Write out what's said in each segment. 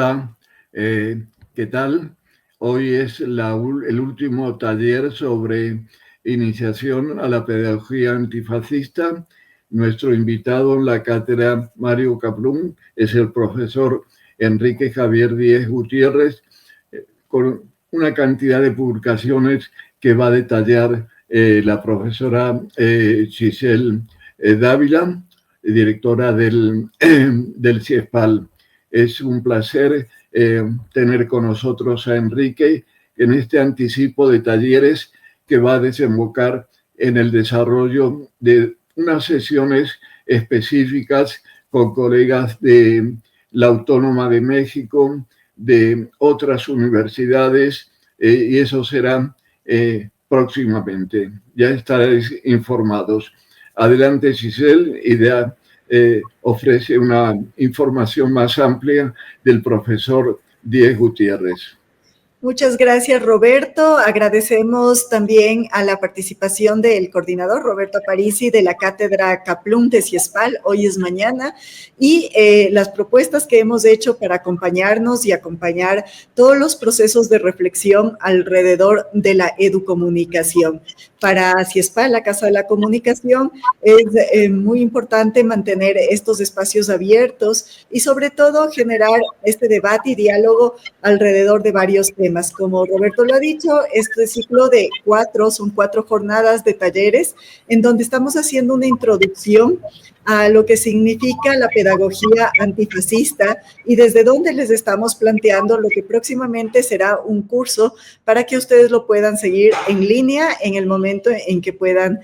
Hola, ¿qué tal? Hoy es el último taller sobre iniciación a la pedagogía antifascista. Nuestro invitado en la cátedra Mario Kaplún es el profesor Enrique Javier Díez Gutiérrez, con una cantidad de publicaciones que va a detallar la profesora Giselle Dávila, directora del CIESPAL. Es un placer tener con nosotros a Enrique en este anticipo de talleres que va a desembocar en el desarrollo de unas sesiones específicas con colegas de la Autónoma de México, de otras universidades, y eso será próximamente. Ya estaréis informados. Adelante, Giselle, idea. Ofrece una información más amplia del profesor Díez Gutiérrez. Muchas gracias, Roberto. Agradecemos también a la participación del coordinador, Roberto Aparici, de la Cátedra Kaplún de CIESPAL, Hoy es Mañana, y las propuestas que hemos hecho para acompañarnos y acompañar todos los procesos de reflexión alrededor de la educomunicación. Para CIESPAL, la Casa de la Comunicación, es muy importante mantener estos espacios abiertos y sobre todo generar este debate y diálogo alrededor de varios temas. Como Roberto lo ha dicho, este ciclo de son 4 jornadas de talleres en donde estamos haciendo una introducción a lo que significa la pedagogía antifascista y desde donde les estamos planteando lo que próximamente será un curso para que ustedes lo puedan seguir en línea en el momento en que puedan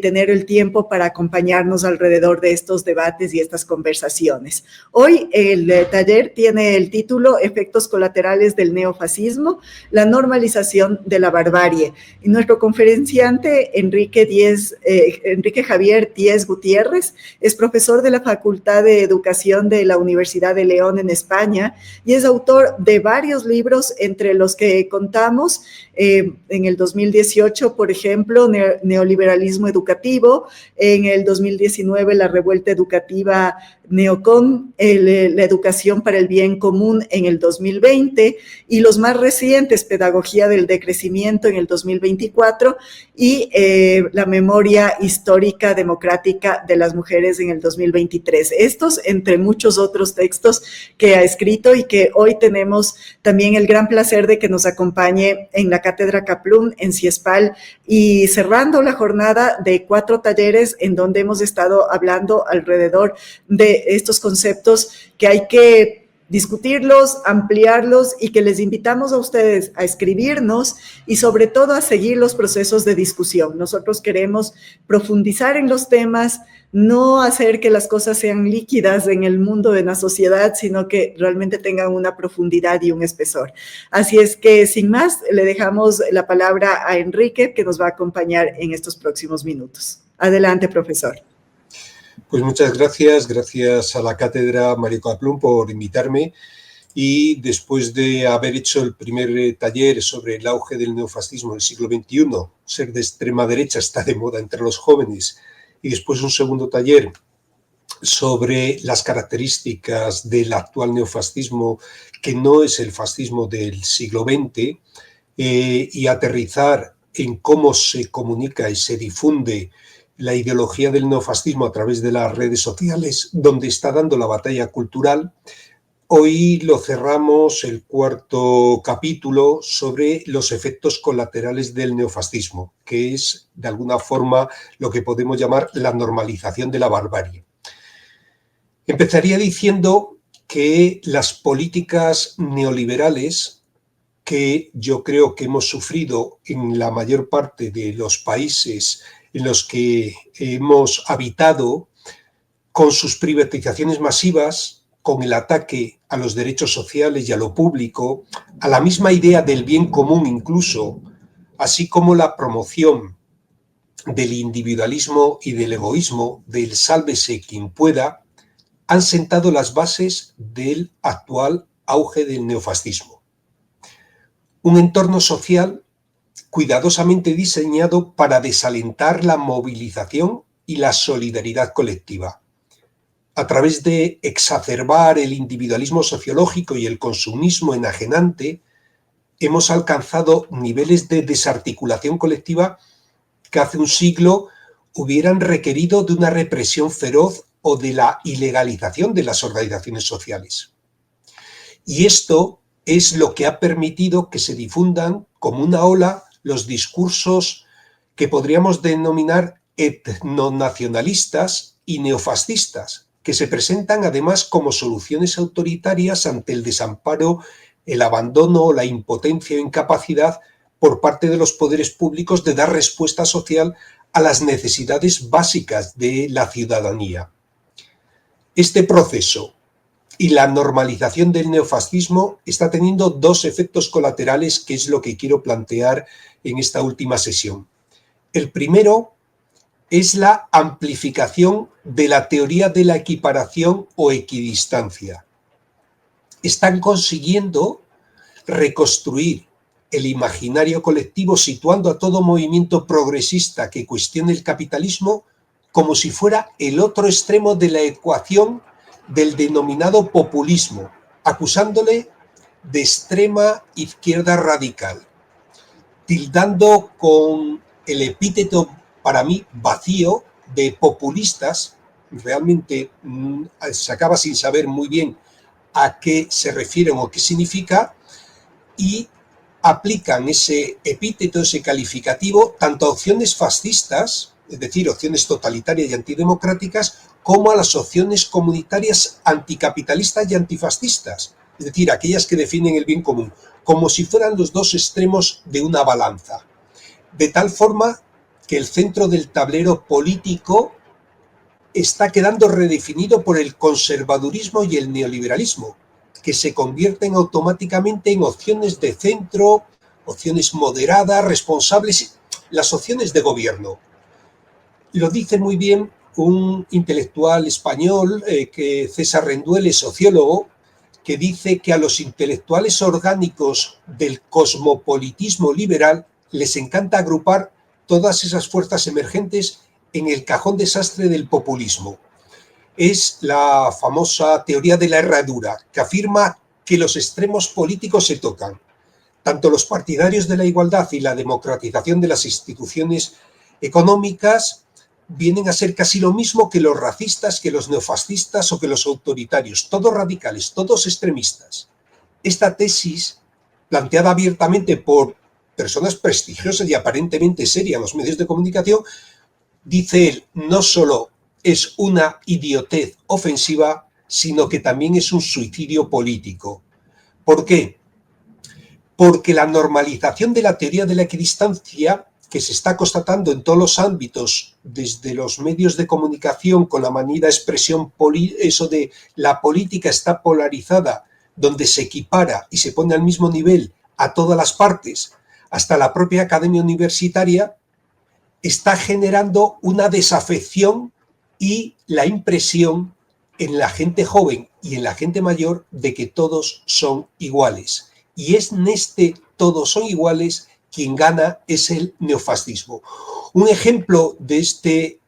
tener el tiempo para acompañarnos alrededor de estos debates y estas conversaciones. Hoy el taller tiene el título Efectos colaterales del neofascismo, la normalización de la barbarie. Y nuestro conferenciante, Enrique Javier Díez Gutiérrez, es profesor de la Facultad de Educación de la Universidad de León en España y es autor de varios libros, entre los que contamos en el 2018, por ejemplo, Neoliberalismo Educativo, en el 2019, La Revuelta Educativa Neocon, la educación para el bien común en el 2020 y los más recientes, Pedagogía del Decrecimiento en el 2024 y la memoria histórica democrática de las mujeres en el 2023. Estos, entre muchos otros textos que ha escrito y que hoy tenemos también el gran placer de que nos acompañe en la Cátedra Kaplún en CIESPAL y cerrando la jornada de 4 talleres en donde hemos estado hablando alrededor de estos conceptos que hay que discutirlos, ampliarlos y que les invitamos a ustedes a escribirnos y sobre todo a seguir los procesos de discusión. Nosotros queremos profundizar en los temas, no hacer que las cosas sean líquidas en el mundo de la sociedad, sino que realmente tengan una profundidad y un espesor. Así es que, sin más, le dejamos la palabra a Enrique, que nos va a acompañar en estos próximos minutos. Adelante, profesor. Pues muchas gracias. Gracias a la Cátedra Mario Kaplún por invitarme. Y después de haber hecho el primer taller sobre el auge del neofascismo en el siglo XXI, ser de extrema derecha está de moda entre los jóvenes, y después un segundo taller sobre las características del actual neofascismo, que no es el fascismo del siglo XX, y aterrizar en cómo se comunica y se difunde la ideología del neofascismo a través de las redes sociales, donde está dando la batalla cultural. Hoy lo cerramos el 4º capítulo sobre los efectos colaterales del neofascismo, que es de alguna forma lo que podemos llamar la normalización de la barbarie. Empezaría diciendo que las políticas neoliberales que yo creo que hemos sufrido en la mayor parte de los países en los que hemos habitado, con sus privatizaciones masivas, con el ataque a los derechos sociales y a lo público, a la misma idea del bien común incluso, así como la promoción del individualismo y del egoísmo, del sálvese quien pueda, han sentado las bases del actual auge del neofascismo. Un entorno social cuidadosamente diseñado para desalentar la movilización y la solidaridad colectiva. a través de exacerbar el individualismo sociológico y el consumismo enajenante, hemos alcanzado niveles de desarticulación colectiva que hace un siglo hubieran requerido de una represión feroz o de la ilegalización de las organizaciones sociales. Y esto es lo que ha permitido que se difundan como una ola los discursos que podríamos denominar etnonacionalistas y neofascistas, que se presentan además como soluciones autoritarias ante el desamparo, el abandono o la impotencia o incapacidad por parte de los poderes públicos de dar respuesta social a las necesidades básicas de la ciudadanía. Este proceso y la normalización del neofascismo está teniendo dos efectos colaterales, que es lo que quiero plantear en esta última sesión. El primero es la amplificación de la teoría de la equiparación o equidistancia. Están consiguiendo reconstruir el imaginario colectivo situando a todo movimiento progresista que cuestione el capitalismo como si fuera el otro extremo de la ecuación del denominado populismo, acusándole de extrema izquierda radical, tildando con el epíteto para mí vacío de populistas. Realmente se acaba sin saber muy bien a qué se refieren o qué significa, y aplican ese epíteto, ese calificativo, tanto a opciones fascistas, es decir, opciones totalitarias y antidemocráticas, como a las opciones comunitarias anticapitalistas y antifascistas, es decir, aquellas que defienden el bien común, como si fueran los dos extremos de una balanza. De tal forma que el centro del tablero político está quedando redefinido por el conservadurismo y el neoliberalismo, que se convierten automáticamente en opciones de centro, opciones moderadas, responsables, las opciones de gobierno. Lo dice muy bien un intelectual español, César Rendueles, sociólogo, que dice que a los intelectuales orgánicos del cosmopolitismo liberal les encanta agrupar todas esas fuerzas emergentes en el cajón desastre del populismo. Es la famosa teoría de la herradura, que afirma que los extremos políticos se tocan. Tanto los partidarios de la igualdad y la democratización de las instituciones económicas vienen a ser casi lo mismo que los racistas, que los neofascistas o que los autoritarios, todos radicales, todos extremistas. Esta tesis, planteada abiertamente por personas prestigiosas y aparentemente serias en los medios de comunicación, dice él, no solo es una idiotez ofensiva, sino que también es un suicidio político. ¿Por qué? Porque la normalización de la teoría de la equidistancia, que se está constatando en todos los ámbitos, desde los medios de comunicación con la manida expresión, eso de la política está polarizada, donde se equipara y se pone al mismo nivel a todas las partes, hasta la propia academia universitaria, está generando una desafección y la impresión en la gente joven y en la gente mayor de que todos son iguales. Y es en este todos son iguales quien gana es el neofascismo. Un ejemplo de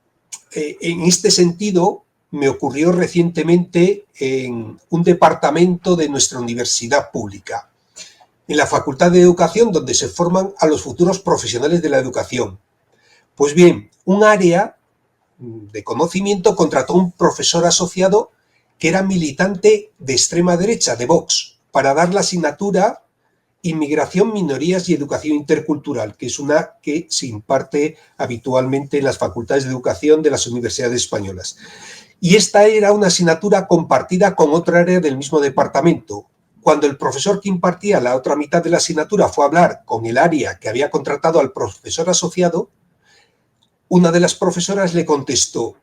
en este sentido me ocurrió recientemente en un departamento de nuestra universidad pública, en la Facultad de Educación, donde se forman a los futuros profesionales de la educación. Pues bien, un área de conocimiento contrató un profesor asociado que era militante de extrema derecha, de Vox, para dar la asignatura Inmigración, Minorías y Educación Intercultural, que es una que se imparte habitualmente en las facultades de educación de las universidades españolas. Y esta era una asignatura compartida con otra área del mismo departamento. Cuando el profesor que impartía la otra mitad de la asignatura fue a hablar con el área que había contratado al profesor asociado, una de las profesoras le contestó,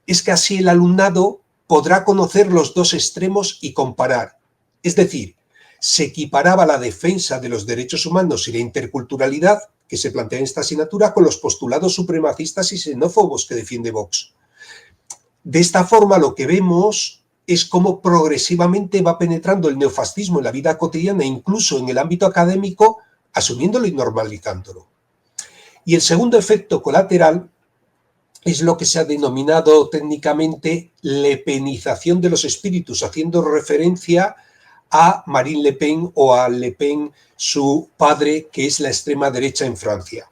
es que así el alumnado podrá conocer los dos extremos y comparar. Es decir, se equiparaba la defensa de los derechos humanos y la interculturalidad que se plantea en esta asignatura con los postulados supremacistas y xenófobos que defiende Vox. De esta forma lo que vemos es cómo progresivamente va penetrando el neofascismo en la vida cotidiana, incluso en el ámbito académico, asumiéndolo y normalizándolo. Y el segundo efecto colateral es lo que se ha denominado técnicamente lepenización de los espíritus, haciendo referencia a Marine Le Pen o a Le Pen, su padre, que es la extrema derecha en Francia.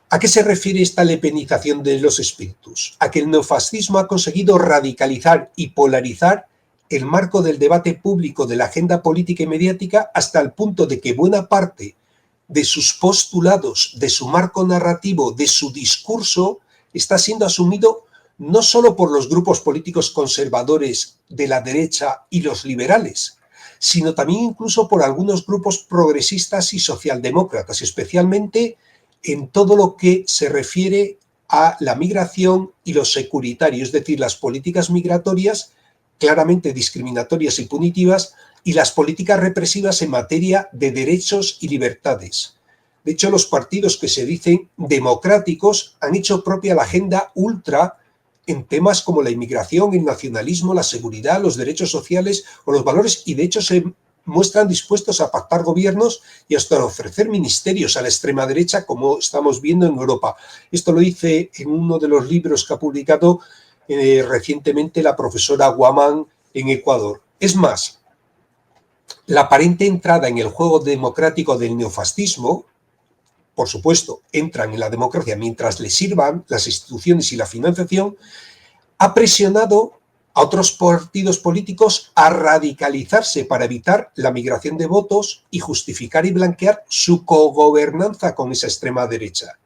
¿A qué se refiere esta lepenización de los espíritus? A que el neofascismo ha conseguido radicalizar y polarizar el marco del debate público de la agenda política y mediática hasta el punto de que buena parte de sus postulados, de su marco narrativo, de su discurso, está siendo asumido no solo por los grupos políticos conservadores de la derecha y los liberales, sino también incluso por algunos grupos progresistas y socialdemócratas, especialmente en todo lo que se refiere a la migración y lo securitario, es decir, las políticas migratorias claramente discriminatorias y punitivas y las políticas represivas en materia de derechos y libertades. De hecho, los partidos que se dicen democráticos han hecho propia la agenda ultra en temas como la inmigración, el nacionalismo, la seguridad, los derechos sociales o los valores, y de hecho se muestran dispuestos a pactar gobiernos y hasta ofrecer ministerios a la extrema derecha, como estamos viendo en Europa. Esto lo dice en uno de los libros que ha publicado recientemente la profesora Guamán en Ecuador. Es más, la aparente entrada en el juego democrático del neofascismo, por supuesto, entran en la democracia mientras les sirvan las instituciones y la financiación, ha presionado a otros partidos políticos a radicalizarse para evitar la migración de votos y justificar y blanquear su cogobernanza con esa extrema derecha.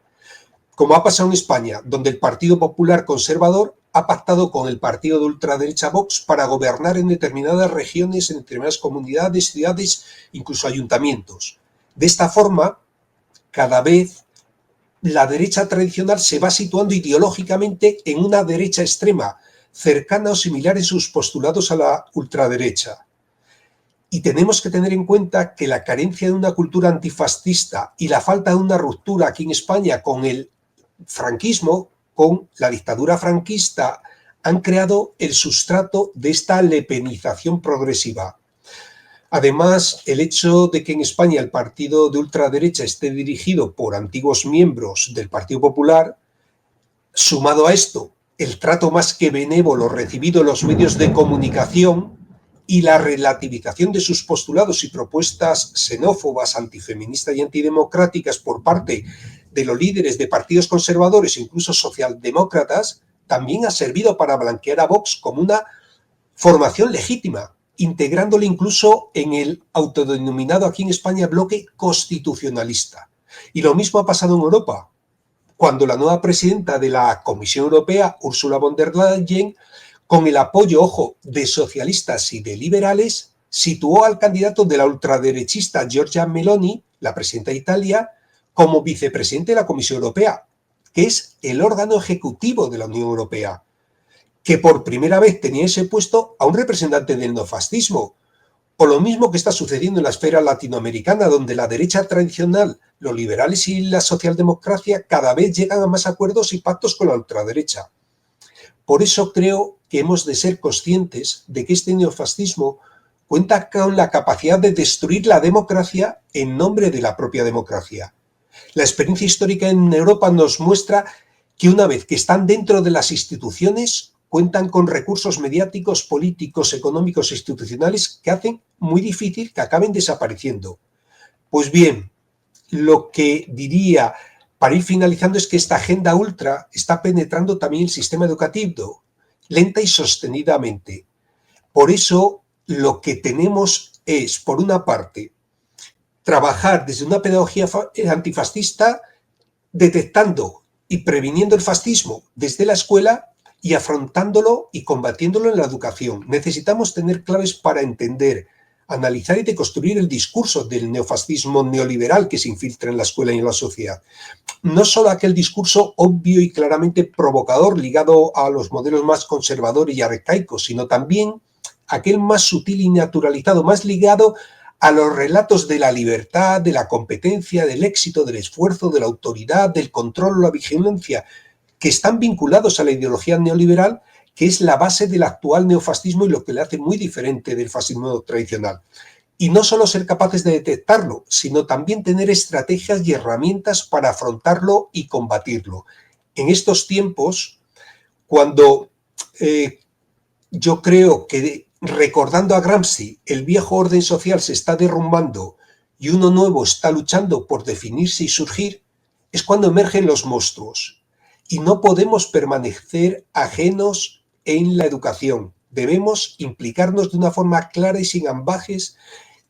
Como ha pasado en España, donde el Partido Popular Conservador ha pactado con el partido de ultraderecha Vox para gobernar en determinadas regiones, en determinadas comunidades, ciudades, incluso ayuntamientos. De esta forma, cada vez la derecha tradicional se va situando ideológicamente en una derecha extrema, cercana o similar en sus postulados a la ultraderecha. Y tenemos que tener en cuenta que la carencia de una cultura antifascista y la falta de una ruptura aquí en España con el franquismo, con la dictadura franquista, han creado el sustrato de esta lepenización progresiva. Además, el hecho de que en España el partido de ultraderecha esté dirigido por antiguos miembros del Partido Popular, sumado a esto, el trato más que benévolo recibido en los medios de comunicación y la relativización de sus postulados y propuestas xenófobas, antifeministas y antidemocráticas por parte de los líderes de partidos conservadores, incluso socialdemócratas, también ha servido para blanquear a Vox como una formación legítima, integrándole incluso en el autodenominado aquí en España bloque constitucionalista. Y lo mismo ha pasado en Europa, cuando la nueva presidenta de la Comisión Europea, Ursula von der Leyen, con el apoyo, ojo, de socialistas y de liberales, situó al candidato de la ultraderechista Giorgia Meloni, la presidenta de Italia, como vicepresidente de la Comisión Europea, que es el órgano ejecutivo de la Unión Europea, que por primera vez tenía ese puesto a un representante del neofascismo, o lo mismo que está sucediendo en la esfera latinoamericana, donde la derecha tradicional, los liberales y la socialdemocracia cada vez llegan a más acuerdos y pactos con la ultraderecha. Por eso creo que hemos de ser conscientes de que este neofascismo cuenta con la capacidad de destruir la democracia en nombre de la propia democracia. La experiencia histórica en Europa nos muestra que una vez que están dentro de las instituciones, cuentan con recursos mediáticos, políticos, económicos e institucionales que hacen muy difícil que acaben desapareciendo. Pues bien, lo que diría para ir finalizando es que esta agenda ultra está penetrando también el sistema educativo, lenta y sostenidamente. Por eso, lo que tenemos es, por una parte, trabajar desde una pedagogía antifascista, detectando y previniendo el fascismo desde la escuela y afrontándolo y combatiéndolo en la educación. Necesitamos tener claves para entender, analizar y deconstruir el discurso del neofascismo neoliberal que se infiltra en la escuela y en la sociedad. No solo aquel discurso obvio y claramente provocador ligado a los modelos más conservadores y arcaicos, sino también aquel más sutil y naturalizado, más ligado a los relatos de la libertad, de la competencia, del éxito, del esfuerzo, de la autoridad, del control o la vigilancia, que están vinculados a la ideología neoliberal, que es la base del actual neofascismo y lo que le hace muy diferente del fascismo tradicional. Y no solo ser capaces de detectarlo, sino también tener estrategias y herramientas para afrontarlo y combatirlo. en estos tiempos, cuando yo creo que, recordando a Gramsci, el viejo orden social se está derrumbando y uno nuevo está luchando por definirse y surgir, es cuando emergen los monstruos. Y no podemos permanecer ajenos en la educación. Debemos implicarnos de una forma clara y sin ambajes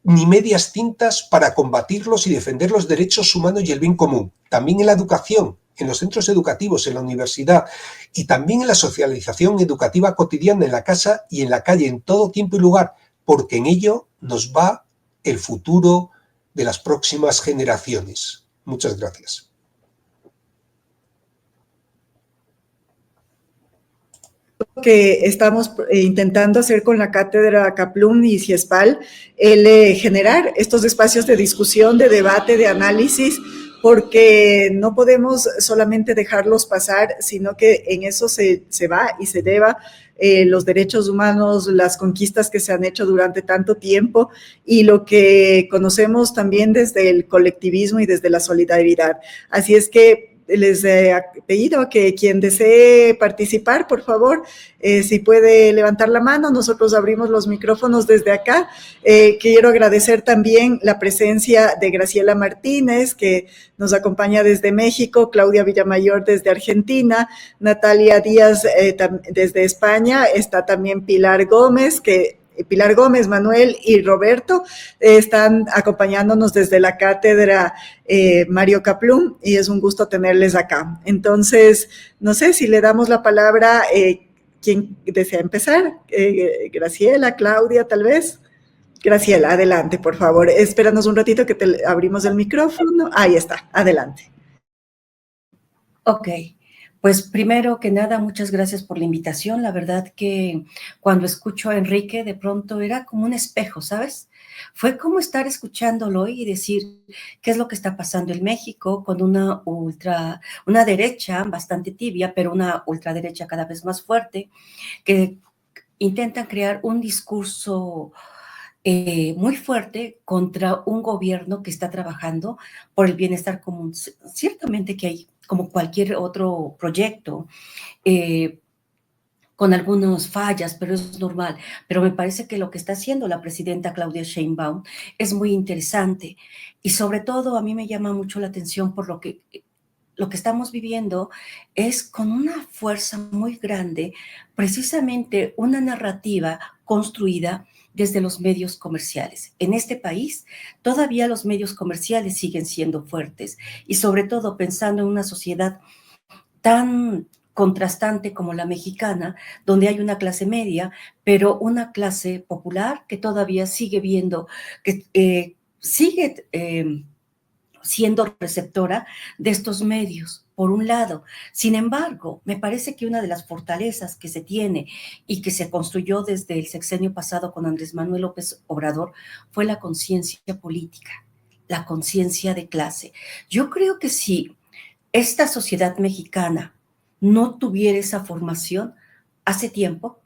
ni medias tintas para combatirlos y defender los derechos humanos y el bien común. También en la educación, en los centros educativos, en la universidad y también en la socialización educativa cotidiana en la casa y en la calle, en todo tiempo y lugar, porque en ello nos va el futuro de las próximas generaciones. Muchas gracias. Que estamos intentando hacer con la cátedra Kaplún y CIESPAL, generar estos espacios de discusión, de debate, de análisis, porque no podemos solamente dejarlos pasar, sino que en eso se va y se deba los derechos humanos, las conquistas que se han hecho durante tanto tiempo y lo que conocemos también desde el colectivismo y desde la solidaridad. Así es que les he pedido que quien desee participar, por favor, si puede levantar la mano, nosotros abrimos los micrófonos desde acá. Quiero agradecer también la presencia de Graciela Martínez, que nos acompaña desde México, Claudia Villamayor desde Argentina, Natalia Díaz desde España, está también Pilar Gómez, Manuel y Roberto están acompañándonos desde la cátedra Mario Kaplún y es un gusto tenerles acá. Entonces, no sé si le damos la palabra, ¿quién desea empezar? Graciela, Claudia, tal vez. Graciela, adelante, por favor. Espéranos un ratito que te abrimos el micrófono. Ahí está, adelante. Ok. Pues primero que nada, muchas gracias por la invitación. La verdad que cuando escucho a Enrique, de pronto era como un espejo, ¿sabes? Fue como estar escuchándolo y decir qué es lo que está pasando en México con una derecha bastante tibia, pero una ultraderecha cada vez más fuerte, que intentan crear un discurso muy fuerte contra un gobierno que está trabajando por el bienestar común. Ciertamente que hay, como cualquier otro proyecto, con algunas fallas, pero es normal. Pero me parece que lo que está haciendo la presidenta Claudia Sheinbaum es muy interesante y sobre todo a mí me llama mucho la atención por lo que estamos viviendo es con una fuerza muy grande, precisamente una narrativa construida desde los medios comerciales. En este país, todavía los medios comerciales siguen siendo fuertes y sobre todo pensando en una sociedad tan contrastante como la mexicana, donde hay una clase media, pero una clase popular que todavía sigue viendo, que sigue siendo receptora de estos medios, por un lado. Sin embargo, me parece que una de las fortalezas que se tiene y que se construyó desde el sexenio pasado con Andrés Manuel López Obrador fue la conciencia política, la conciencia de clase. Yo creo que si esta sociedad mexicana no tuviera esa formación, hace tiempo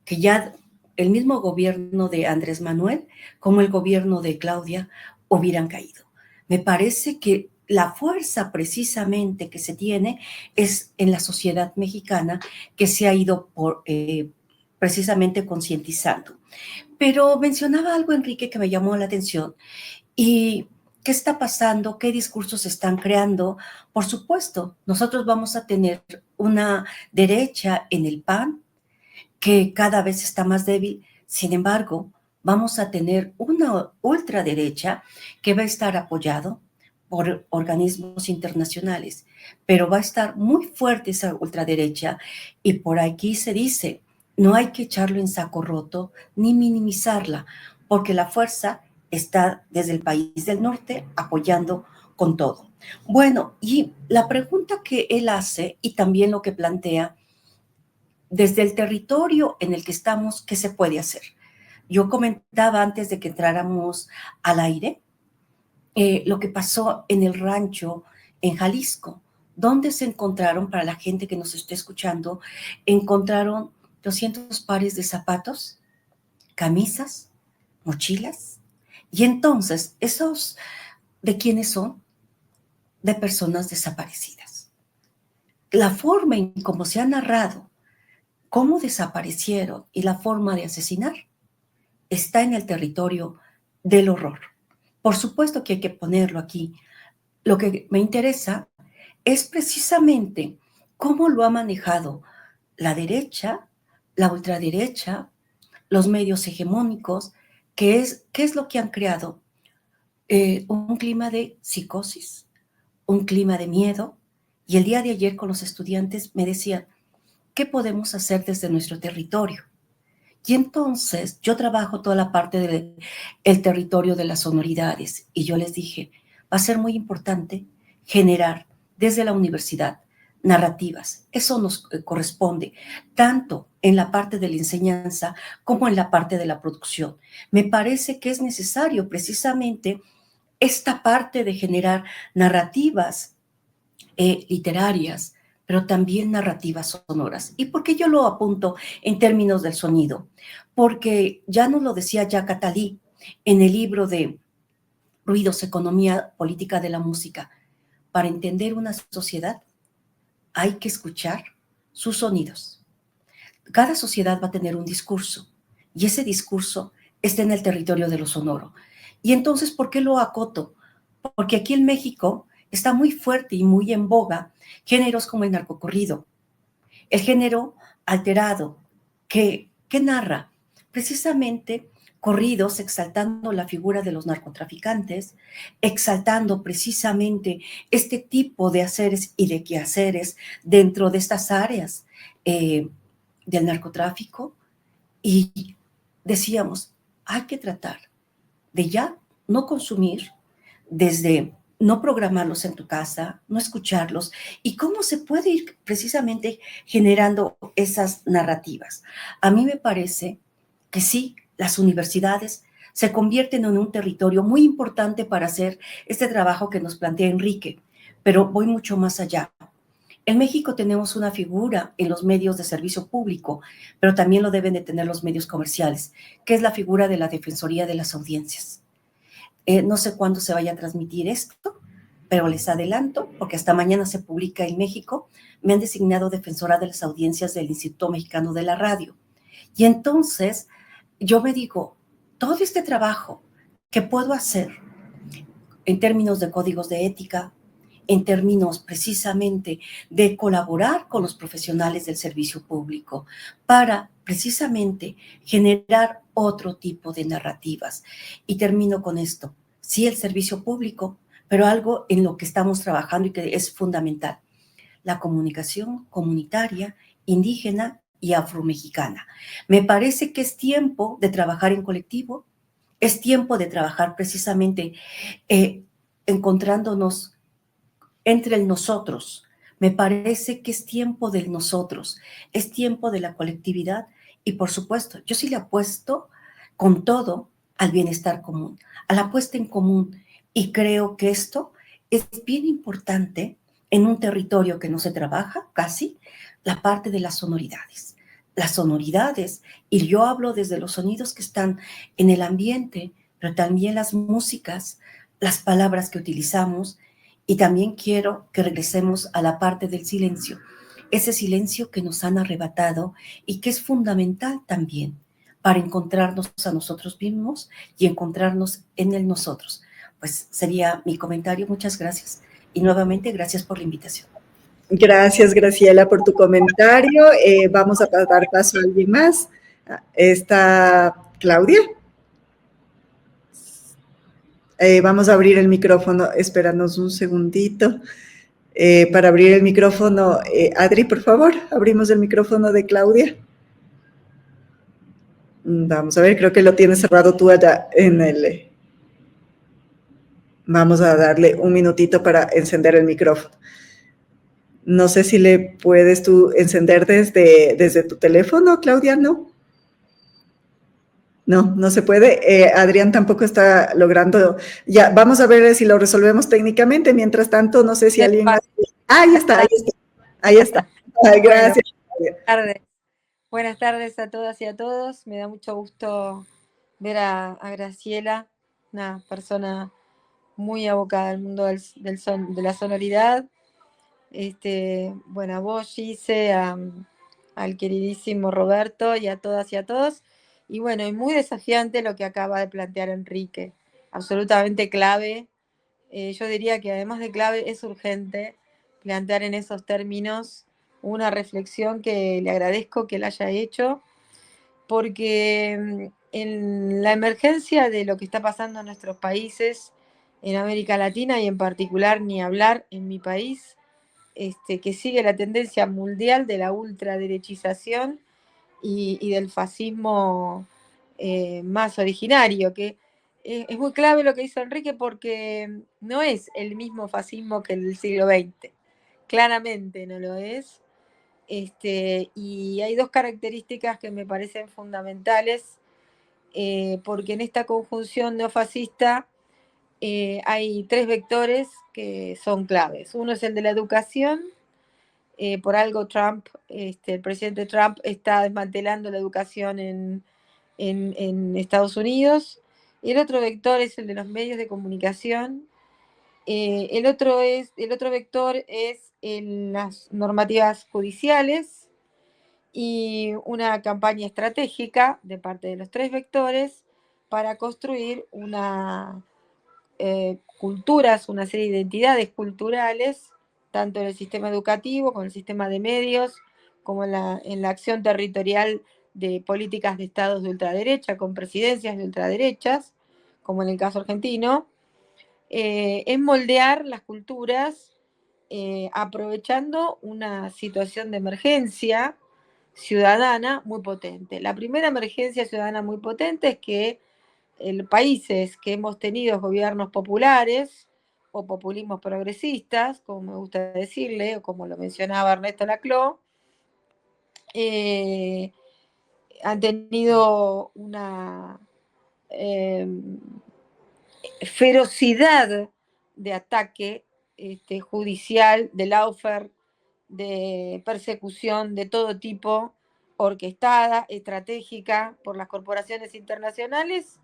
que ya el mismo gobierno de Andrés Manuel como el gobierno de Claudia hubieran caído. Me parece que la fuerza precisamente que se tiene es en la sociedad mexicana que se ha ido precisamente concientizando. Pero mencionaba algo, Enrique, que me llamó la atención. ¿Y qué está pasando? ¿Qué discursos se están creando? Por supuesto, nosotros vamos a tener una derecha en el PAN que cada vez está más débil. Sin embargo, vamos a tener una ultraderecha que va a estar apoyado por organismos internacionales, pero va a estar muy fuerte esa ultraderecha y por aquí se dice, no hay que echarlo en saco roto ni minimizarla, porque la fuerza está desde el país del norte apoyando con todo. Bueno, y la pregunta que él hace y también lo que plantea, desde el territorio en el que estamos, ¿qué se puede hacer? Yo comentaba antes de que entráramos al aire lo que pasó en el rancho en Jalisco, donde se encontraron, para la gente que nos esté escuchando, encontraron 200 pares de zapatos, camisas, mochilas, y entonces, ¿esos de quiénes son? De personas desaparecidas. la forma en cómo se ha narrado, cómo desaparecieron y la forma de asesinar está en el territorio del horror. Por supuesto que hay que ponerlo aquí. Lo que me interesa es precisamente cómo lo ha manejado la derecha, la ultraderecha, los medios hegemónicos, qué es lo que han creado. Un clima de psicosis, un clima de miedo. Y el día de ayer con los estudiantes me decían, ¿qué podemos hacer desde nuestro territorio? Y entonces yo trabajo toda la parte del territorio de las sonoridades y yo les dije, va a ser muy importante generar desde la universidad narrativas. Eso nos corresponde tanto en la parte de la enseñanza como en la parte de la producción. Me parece que es necesario precisamente esta parte de generar narrativas literarias, pero también narrativas sonoras. ¿Y por qué yo lo apunto en términos del sonido? Porque ya nos lo decía Jacques Attali en el libro de Ruidos, Economía Política de la Música. Para entender una sociedad hay que escuchar sus sonidos. Cada sociedad va a tener un discurso y ese discurso está en el territorio de lo sonoro. Y entonces, ¿por qué lo acoto? Porque aquí en México está muy fuerte y muy en boga géneros como el narcocorrido, el género alterado que narra precisamente corridos exaltando la figura de los narcotraficantes, exaltando precisamente este tipo de haceres y de quehaceres dentro de estas áreas del narcotráfico. Y decíamos, hay que tratar de ya no consumir, desde no programarlos en tu casa, no escucharlos, y cómo se puede ir precisamente generando esas narrativas. A mí me parece que sí, las universidades se convierten en un territorio muy importante para hacer este trabajo que nos plantea Enrique, pero voy mucho más allá. En México tenemos una figura en los medios de servicio público, pero también lo deben de tener los medios comerciales, que es la figura de la Defensoría de las Audiencias. No sé cuándo se vaya a transmitir esto, pero les adelanto, porque hasta mañana se publica en México, me han designado defensora de las audiencias del Instituto Mexicano de la Radio. Y entonces yo me digo, todo este trabajo que puedo hacer en términos de códigos de ética, en términos precisamente de colaborar con los profesionales del servicio público para precisamente generar otro tipo de narrativas. Y termino con esto. Sí, el servicio público, pero algo en lo que estamos trabajando y que es fundamental, la comunicación comunitaria, indígena y afromexicana. Me parece que es tiempo de trabajar en colectivo, es tiempo de trabajar precisamente encontrándonos entre el nosotros. Me parece que es tiempo del nosotros, es tiempo de la colectividad y por supuesto, yo sí le apuesto con todo al bienestar común, a la puesta en común y creo que esto es bien importante en un territorio que no se trabaja casi, la parte de las sonoridades. Las sonoridades, y yo hablo desde los sonidos que están en el ambiente, pero también las músicas, las palabras que utilizamos. Y también quiero que regresemos a la parte del silencio, ese silencio que nos han arrebatado y que es fundamental también para encontrarnos a nosotros mismos y encontrarnos en el nosotros. Pues sería mi comentario. Muchas gracias. Y nuevamente, gracias por la invitación. Gracias, Graciela, por tu comentario. Vamos a dar paso a alguien más. ¿Está Claudia? Vamos a abrir el micrófono. Espéranos un segundito. Para abrir el micrófono, Adri, por favor, abrimos el micrófono de Claudia. Vamos a ver, creo que lo tienes cerrado tú allá en el... Vamos a darle un minutito para encender el micrófono. No sé si le puedes tú encender desde tu teléfono, Claudia, ¿no? No se puede. Adrián tampoco está logrando. Ya, vamos a ver si lo resolvemos técnicamente. Mientras tanto, no sé si alguien más... Ahí está. Ahí está. Gracias. Buenas tardes. Buenas tardes a todas y a todos. Me da mucho gusto ver a Graciela, una persona muy abocada al mundo de la sonoridad, Bueno, a vos, Gise, al queridísimo Roberto y a todas y a todos. Y bueno, y muy desafiante lo que acaba de plantear Enrique, absolutamente clave. Yo diría que además de clave es urgente plantear en esos términos una reflexión que le agradezco que la haya hecho, porque en la emergencia de lo que está pasando en nuestros países, en América Latina y en particular, ni hablar en mi país, que sigue la tendencia mundial de la ultraderechización y del fascismo más originario, que es muy clave lo que dice Enrique porque no es el mismo fascismo que el del siglo XX, claramente no lo es. Y hay dos características que me parecen fundamentales, porque en esta conjunción neofascista hay tres vectores que son claves. Uno es el de la educación. Por algo Trump, el presidente Trump está desmantelando la educación en Estados Unidos. El otro vector es el de los medios de comunicación. El otro vector es en las normativas judiciales y una campaña estratégica de parte de los tres vectores para construir culturas, una serie de identidades culturales, tanto en el sistema educativo, como en el sistema de medios, como en la acción territorial de políticas de estados de ultraderecha, con presidencias de ultraderechas, como en el caso argentino, es moldear las culturas aprovechando una situación de emergencia ciudadana muy potente. La primera emergencia ciudadana muy potente es que países que hemos tenido gobiernos populares o populismos progresistas, como me gusta decirle, o como lo mencionaba Ernesto Laclau, han tenido una ferocidad de ataque judicial, de lawfare, de persecución de todo tipo, orquestada, estratégica por las corporaciones internacionales,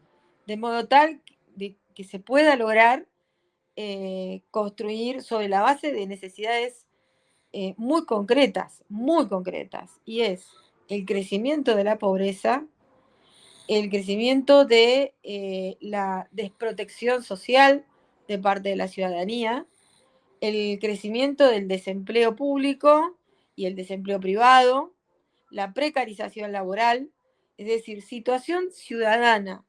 de modo tal que se pueda lograr construir sobre la base de necesidades muy concretas, y es el crecimiento de la pobreza, el crecimiento de la desprotección social de parte de la ciudadanía, el crecimiento del desempleo público y el desempleo privado, la precarización laboral, es decir, situación ciudadana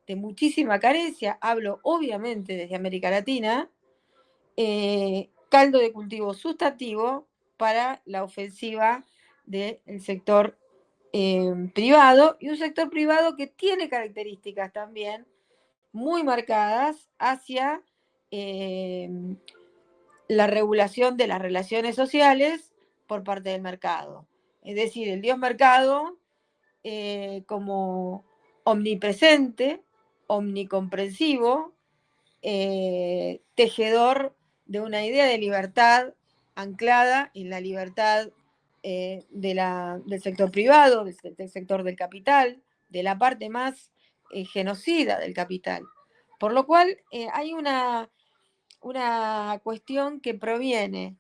de muchísima carencia, hablo obviamente desde América Latina, caldo de cultivo sustantivo para la ofensiva del sector privado, y un sector privado que tiene características también muy marcadas hacia la regulación de las relaciones sociales por parte del mercado. Es decir, el dios mercado como omnipresente, omnicomprensivo, tejedor de una idea de libertad anclada en la libertad del sector privado, del sector del capital, de la parte más genocida del capital. Por lo cual hay una cuestión que proviene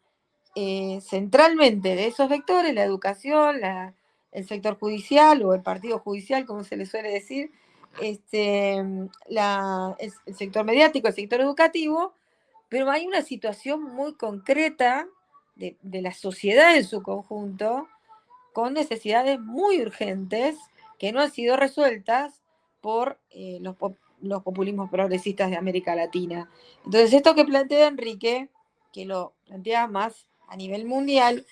centralmente de esos vectores, la educación, el sector judicial o el partido judicial, como se le suele decir, el sector mediático, el sector educativo, pero hay una situación muy concreta de la sociedad en su conjunto, con necesidades muy urgentes que no han sido resueltas por los populismos progresistas de América Latina. Entonces, esto que plantea Enrique, que lo plantea más a nivel mundial,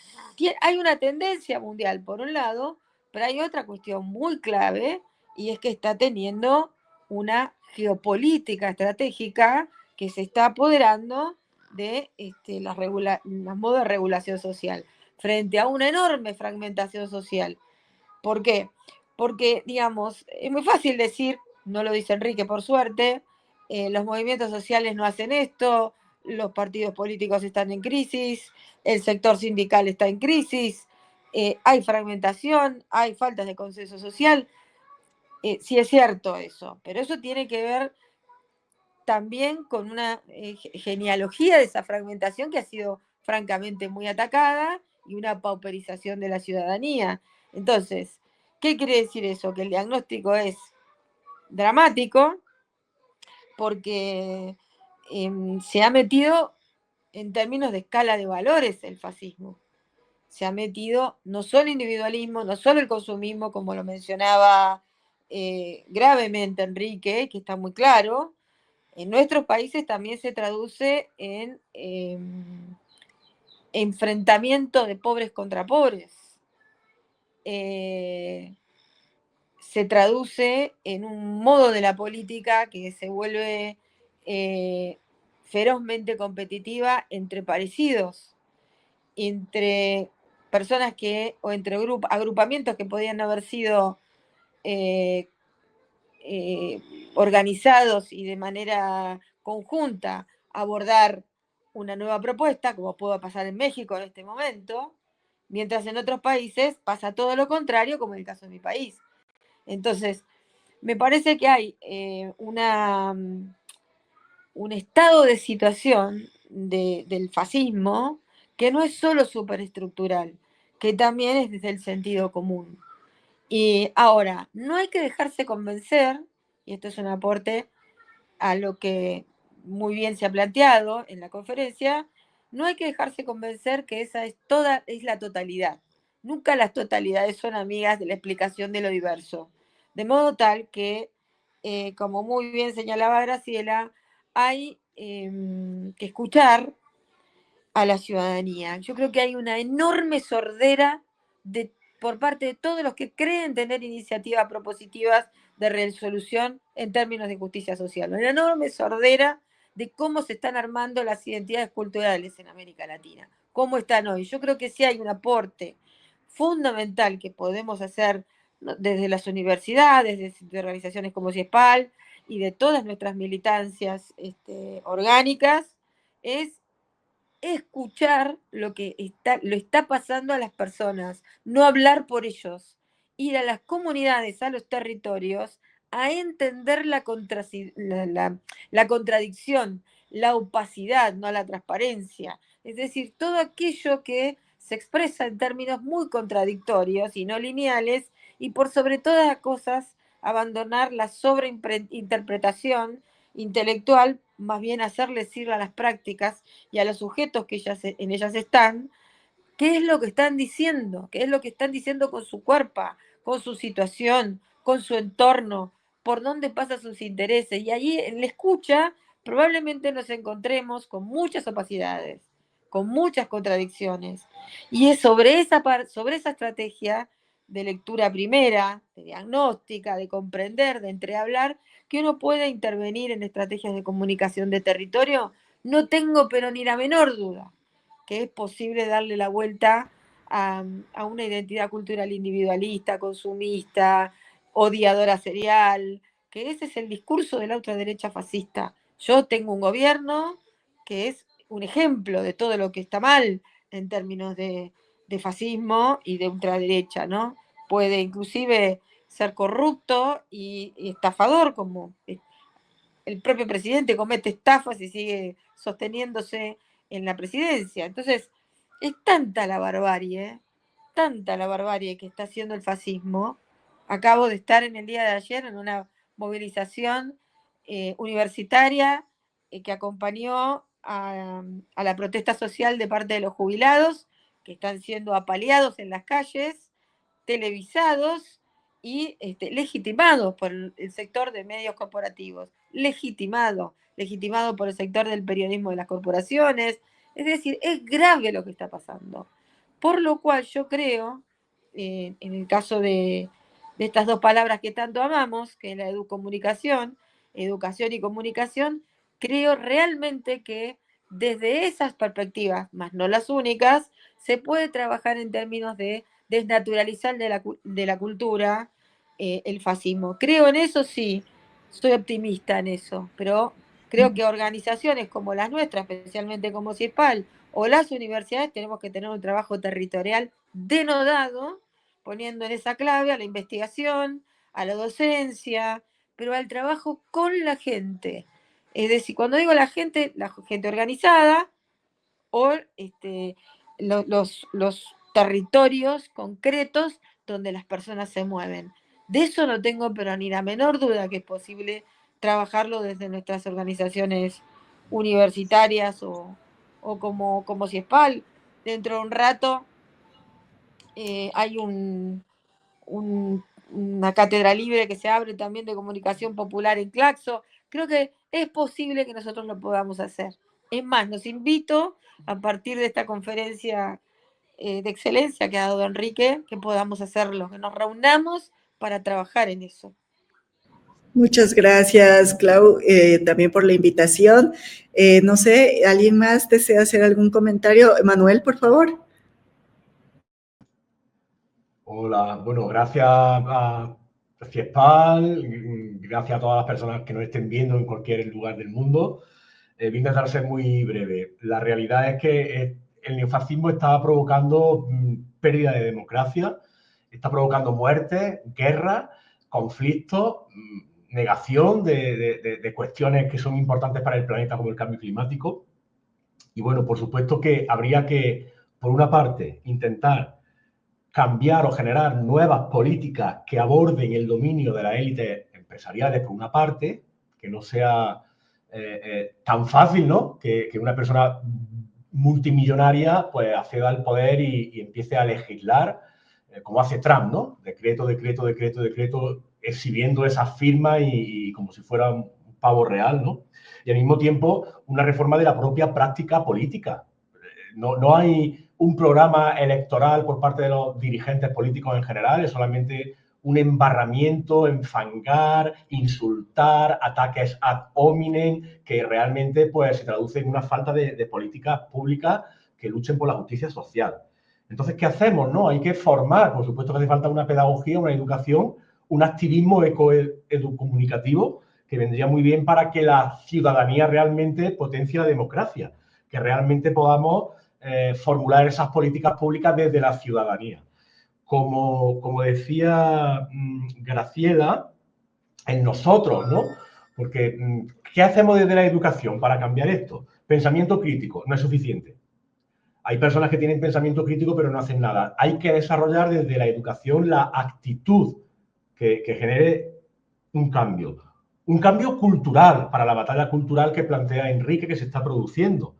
hay una tendencia mundial por un lado, pero hay otra cuestión muy clave, y es que está teniendo una geopolítica estratégica que se está apoderando de las modos de regulación social, frente a una enorme fragmentación social. ¿Por qué? Porque, digamos, es muy fácil decir, no lo dice Enrique por suerte, los movimientos sociales no hacen esto, los partidos políticos están en crisis, el sector sindical está en crisis, hay fragmentación, hay faltas de consenso social. Sí es cierto eso, pero eso tiene que ver también con una genealogía de esa fragmentación que ha sido francamente muy atacada y una pauperización de la ciudadanía. Entonces, ¿qué quiere decir eso? Que el diagnóstico es dramático porque se ha metido en términos de escala de valores el fascismo. Se ha metido no solo el individualismo, no solo el consumismo, como lo mencionaba gravemente Enrique, que está muy claro. En nuestros países también se traduce en enfrentamiento de pobres contra pobres. Se traduce en un modo de la política que se vuelve ferozmente competitiva entre parecidos, entre personas o entre agrupamientos que podían haber sido organizados y de manera conjunta abordar una nueva propuesta, como puede pasar en México en este momento, mientras en otros países pasa todo lo contrario, como en el caso de mi país. Entonces, me parece que hay un estado de situación del fascismo que no es solo superestructural, que también es desde el sentido común. Y ahora, no hay que dejarse convencer, y esto es un aporte a lo que muy bien se ha planteado en la conferencia, no hay que dejarse convencer que esa es la totalidad. Nunca las totalidades son amigas de la explicación de lo diverso. De modo tal que, como muy bien señalaba Graciela, hay que escuchar a la ciudadanía. Yo creo que hay una enorme sordera por parte de todos los que creen tener iniciativas propositivas de resolución en términos de justicia social. Una enorme sordera de cómo se están armando las identidades culturales en América Latina, cómo están hoy. Yo creo que sí hay un aporte fundamental que podemos hacer desde las universidades, desde organizaciones como CIESPAL y de todas nuestras militancias orgánicas, es escuchar lo que está pasando a las personas, no hablar por ellos, ir a las comunidades, a los territorios, a entender la contradicción, la opacidad, no la transparencia. Es decir, todo aquello que se expresa en términos muy contradictorios y no lineales, y por sobre todas las cosas, abandonar la sobreinterpretación intelectual, más bien hacerles ir a las prácticas y a los sujetos que en ellas están, qué es lo que están diciendo, qué es lo que están diciendo con su cuerpo, con su situación, con su entorno, por dónde pasan sus intereses. Y allí en la escucha probablemente nos encontremos con muchas opacidades, con muchas contradicciones. Y es sobre esa estrategia de lectura primera, de diagnóstica, de comprender, de entrehablar, que uno puede intervenir en estrategias de comunicación de territorio. No tengo pero ni la menor duda que es posible darle la vuelta a una identidad cultural individualista, consumista, odiadora serial, que ese es el discurso de la ultraderecha fascista. Yo tengo un gobierno que es un ejemplo de todo lo que está mal en términos de fascismo y de ultraderecha, ¿no? Puede inclusive ser corrupto y estafador, como el propio presidente comete estafas y sigue sosteniéndose en la presidencia. Entonces, es tanta la barbarie que está haciendo el fascismo. Acabo de estar en el día de ayer en una movilización universitaria que acompañó a la protesta social de parte de los jubilados, que están siendo apaleados en las calles, televisados y legitimados por el sector de medios corporativos, legitimado por el sector del periodismo de las corporaciones. Es decir, es grave lo que está pasando. Por lo cual yo creo, en el caso de estas dos palabras que tanto amamos, que es la educación y comunicación, creo realmente que desde esas perspectivas, más no las únicas, se puede trabajar en términos de desnaturalizar de la cultura el fascismo. Creo en eso, sí, soy optimista en eso, pero creo que organizaciones como las nuestras, especialmente como CIESPAL, o las universidades, tenemos que tener un trabajo territorial denodado, poniendo en esa clave a la investigación, a la docencia, pero al trabajo con la gente. Es decir, cuando digo la gente organizada, o los territorios concretos donde las personas se mueven. De eso no tengo pero ni la menor duda que es posible trabajarlo desde nuestras organizaciones universitarias o como CIESPAL. Dentro de un rato hay una cátedra libre que se abre también de comunicación popular en Claxo. Creo que es posible que nosotros lo podamos hacer. Es más, los invito a partir de esta conferencia de excelencia que ha dado Enrique, que podamos hacerlo, que nos reunamos para trabajar en eso. Muchas gracias, Clau, también por la invitación. No sé, ¿alguien más desea hacer algún comentario? Manuel, por favor. Hola, bueno, gracias a CIESPAL, gracias a todas las personas que nos estén viendo en cualquier lugar del mundo. Voy a intentar ser muy breve. La realidad es que el neofascismo está provocando pérdida de democracia, está provocando muerte, guerra, conflictos, negación de cuestiones que son importantes para el planeta como el cambio climático. Y bueno, por supuesto que habría que, por una parte, intentar cambiar o generar nuevas políticas que aborden el dominio de las élites empresariales, por una parte, que no sea tan fácil, ¿no? Que una persona multimillonaria pues acceda al poder y empiece a legislar, como hace Trump, ¿no? Decreto, exhibiendo esas firmas y como si fuera un pavo real, ¿no? Y al mismo tiempo una reforma de la propia práctica política. No hay un programa electoral por parte de los dirigentes políticos en general, es solamente un embarramiento, enfangar, insultar, ataques ad hominem, que realmente pues, se traduce en una falta de políticas públicas que luchen por la justicia social. Entonces, ¿qué hacemos? ¿No? Hay que formar, por supuesto que hace falta una pedagogía, una educación, un activismo ecocomunicativo que vendría muy bien para que la ciudadanía realmente potencie la democracia, que realmente podamos formular esas políticas públicas desde la ciudadanía. Como decía Graciela, en nosotros, ¿no? Porque, ¿qué hacemos desde la educación para cambiar esto? Pensamiento crítico, no es suficiente. Hay personas que tienen pensamiento crítico pero no hacen nada. Hay que desarrollar desde la educación la actitud que genere un cambio. Un cambio cultural, para la batalla cultural que plantea Enrique, que se está produciendo.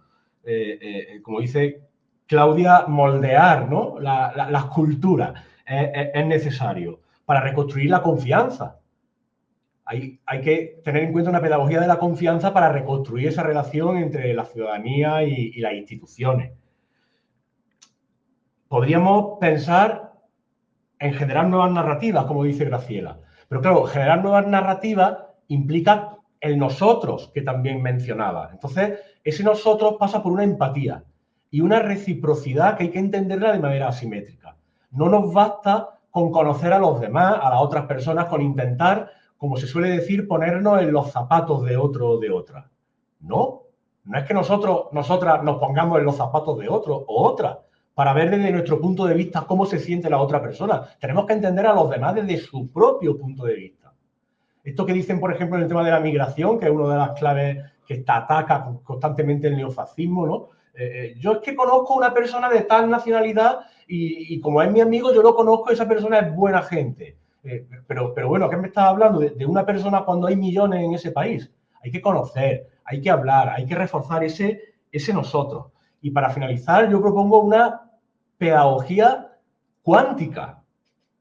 Como dice Claudia, moldear, ¿no? las culturas es necesario para reconstruir la confianza. Hay que tener en cuenta una pedagogía de la confianza para reconstruir esa relación entre la ciudadanía y las instituciones. Podríamos pensar en generar nuevas narrativas, como dice Graciela. Pero claro, generar nuevas narrativas implica el nosotros que también mencionaba. Entonces, ese nosotros pasa por una empatía y una reciprocidad que hay que entenderla de manera asimétrica. No nos basta con conocer a los demás, a las otras personas, con intentar, como se suele decir, ponernos en los zapatos de otro o de otra. No es que nosotras nos pongamos en los zapatos de otro o otra para ver desde nuestro punto de vista cómo se siente la otra persona. Tenemos que entender a los demás desde su propio punto de vista. Esto que dicen, por ejemplo, en el tema de la migración, que es una de las claves que ataca constantemente el neofascismo, ¿no? Yo es que conozco a una persona de tal nacionalidad y como es mi amigo, yo lo conozco, esa persona es buena gente. Pero bueno, ¿qué me estás hablando? De una persona cuando hay millones en ese país. Hay que conocer, hay que hablar, hay que reforzar ese nosotros. Y para finalizar, yo propongo una pedagogía cuántica.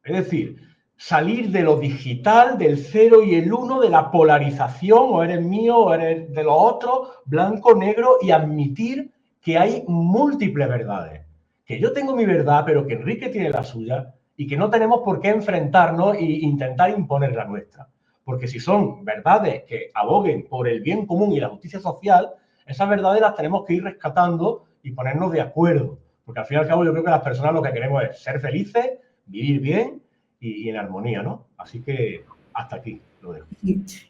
Es decir, salir de lo digital, del 0 y el 1, de la polarización, o eres mío o eres de los otros, blanco, negro, y admitir que hay múltiples verdades. Que yo tengo mi verdad, pero que Enrique tiene la suya, y que no tenemos por qué enfrentarnos e intentar imponer la nuestra. Porque si son verdades que aboguen por el bien común y la justicia social, esas verdades las tenemos que ir rescatando y ponernos de acuerdo. Porque al fin y al cabo yo creo que las personas lo que queremos es ser felices, vivir bien y en armonía, ¿no? Así que hasta aquí lo dejo.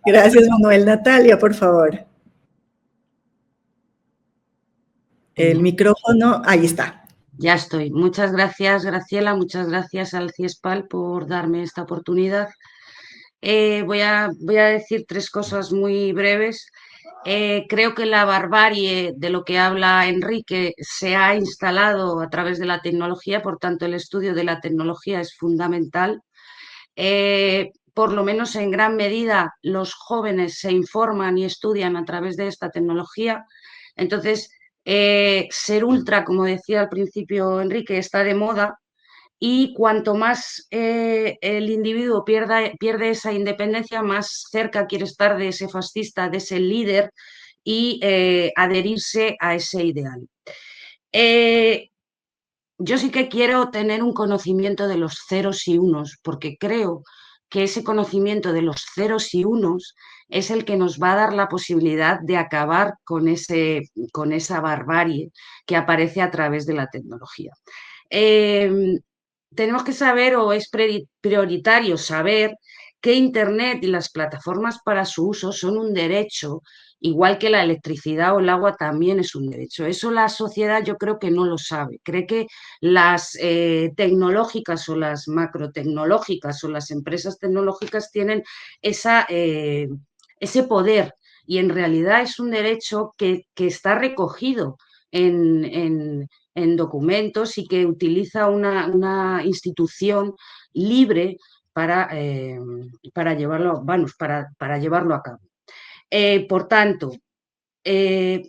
Gracias, Manuel. Natalia, por favor. El micrófono, ahí está. Ya estoy. Muchas gracias, Graciela. Muchas gracias al CIESPAL por darme esta oportunidad. Voy a decir 3 cosas muy breves. Creo que la barbarie de lo que habla Enrique se ha instalado a través de la tecnología, por tanto el estudio de la tecnología es fundamental. Por lo menos en gran medida los jóvenes se informan y estudian a través de esta tecnología. Entonces, ser ultra, como decía al principio Enrique, está de moda. Y cuanto más el individuo pierde esa independencia, más cerca quiere estar de ese fascista, de ese líder y adherirse a ese ideal. Yo sí que quiero tener un conocimiento de los ceros y unos, porque creo que ese conocimiento de los ceros y unos es el que nos va a dar la posibilidad de acabar con esa barbarie que aparece a través de la tecnología. Tenemos que saber, o es prioritario saber, que Internet y las plataformas para su uso son un derecho, igual que la electricidad o el agua también es un derecho. Eso la sociedad yo creo que no lo sabe. Cree que las tecnológicas o las macrotecnológicas o las empresas tecnológicas tienen ese poder, y en realidad es un derecho que está recogido en documentos y que utiliza una institución libre para llevarlo, para llevarlo a cabo. Por tanto,